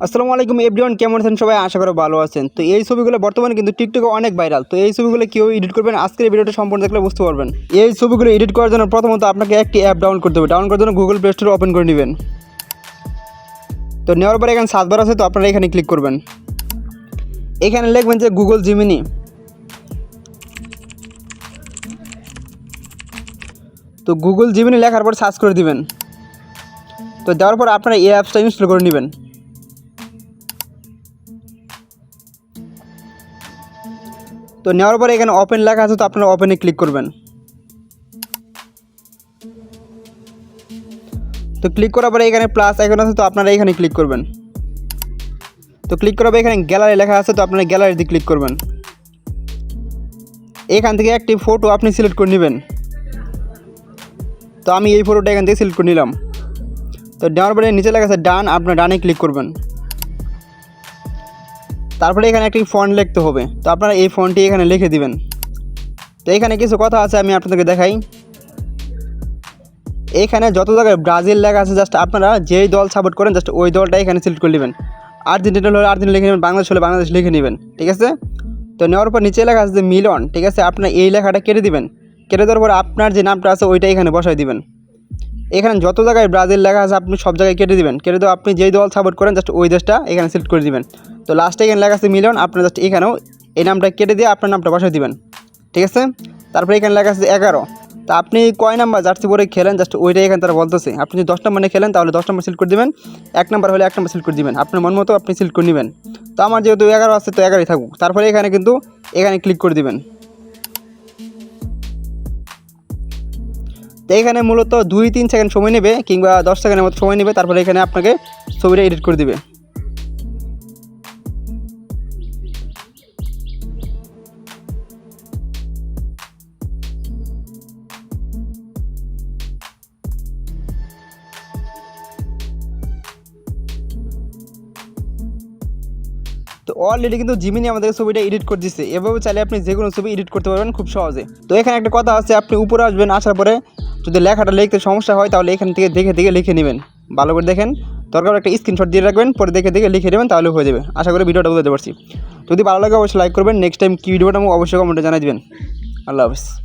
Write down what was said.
আসসালামু আলাইকুম এভরিওয়ান, কেমন আছেন সবাই? আশা করি ভালো আছেন। তো এই ছবিগুলো বর্তমানে কিন্তু টিকটকে অনেক ভাইরাল। তো এই ছবিগুলো কীভাবে এডিট করবেন আজকের এই ভিডিওটা সম্পূর্ণ দেখলে বুঝতে পারবেন। এই ছবিগুলো এডিট করার জন্য প্রথমত আপনাকে একটি অ্যাপ ডাউনলোড করতে হবে। ডাউনলোড করার জন্য গুগল প্লে স্টোর ওপেন করে নেবেন। তো নেওয়ার পরে এখানে সার্চ বার আছে, তো আপনারা এখানে ক্লিক করবেন। এখানে লিখবেন যে গুগল জিমিনি। তো গুগল জিমিনি লেখার পর সার্চ করে দিবেন। তো দেওয়ার পর আপনারা এই অ্যাপসটা ইনস্টল করে নেবেন। তো নেওয়ার পরে এখানে ওপেন লেখা আছে, তো আপনারা ওপেনে ক্লিক করবেন। তো ক্লিক করার পরে এখানে প্লাস আইকন আছে, তো আপনারা এখানে ক্লিক করবেন। তো ক্লিক করার পরে এখানে গ্যালারি লেখা আছে, তো আপনারা গ্যালারিতে ক্লিক করবেন। এখান থেকে একটি ফটো আপনি সিলেক্ট করে নেবেন। তো আমি এই ফটোটা এখান থেকে সিলেক্ট করে নিলাম। তো নেওয়ার পরে নিচে লেখা আছে ডান, আপনার ডানে ক্লিক করবেন। তারপরে এখানে একটি ফন্ট লিখতে হবে, তো আপনারা এই ফন্টটি এখানে লিখে দিবেন। তো এখানে কিছু কথা আছে, আমি আপনাদেরকে দেখাই। এখানে যত জায়গায় ব্রাজিল লেখা আছে, জাস্ট আপনারা যেই দল সাপোর্ট করেন জাস্ট ওই দলটা এখানে সিলেক্ট করে নেবেন। আর্জেন্টিনা হলে আর্জেন্টিনা লিখে নেবেন, বাংলাদেশ হলে বাংলাদেশ লিখে নেবেন, ঠিক আছে। তো নেওয়ার পর নিচে লেখা আছে যে মিলন, ঠিক আছে। আপনার এই লেখাটা কেটে দিবেন। কেটে দেওয়ার পর আপনার যে নামটা আছে ওইটা এখানে বসাই দিবেন। এখানে যত জায়গায় ব্রাজিল লেখা আছে আপনি সব জায়গায় কেটে দিবেন। কেটে দেওয়া আপনি যেই দল সাপোর্ট করেন জাস্ট ওই দেশটা এখানে সিলেক্ট করে দিবেন। তো লাস্টে এখানে লেখা আছে মিলন, আপনার জাস্ট এখানেও এই নামটা কেটে দিয়ে আপনার নামটা বসাই দিবেন, ঠিক আছে। তারপরে এখানে লেখা আছে 11। তো আপনি কয় নাম্বার জার্সি পরে খেলেন জাস্ট ওইটাই এখানে তারা বলতেছে। আপনি যদি 10 নম্বরে খেলেন তাহলে 10 নম্বর সিলেক্ট করে দেবেন। 1 নম্বর হলে 1 নম্বর সিলেক্ট করে দেবেন, আপনার মন মতো আপনি সিলেক্ট করে নেবেন। তো আমার যেহেতু 11 আছে তো 11ই থাকুক। তারপরে এখানে কিন্তু এখানে ক্লিক করে দিবেন। তো এখানে মূলত 2-3 সেকেন্ড সময় নেবে কিংবা 10 সেকেন্ডের মতো সময় নেবে। তারপরে এখানে আপনাকে ছবিটা এডিট করে দিবে। তো অলরেডি কিন্তু জিমিনি আমাদের ছবিটা এডিট করে দিচ্ছে। এভাবে চাইলে আপনি যে কোনো ছবি এডিট করতে পারবেন খুব সহজে। তো এখানে একটা কথা আছে, আপনি উপরে আসবেন, আসার পরে যদি লেখাটা লিখতে সমস্যা হয় তাহলে এখান থেকে দেখে দেখে লিখে নেবেন। ভালো করে দেখেন, দরকার একটা স্ক্রিনশট দিয়ে রাখবেন, পরে দেখে দেখে লিখে নেবেন, তাহলে হয়ে যাবে। আশা করি ভিডিওটা বুঝতে পারছি। যদি ভালো লাগে অবশ্যই লাইক করবেন। নেক্সট টাইম কী ভিডিওটা অবশ্যই কমেন্টে জানাই দেবেন। আল্লাহ হাফিজ।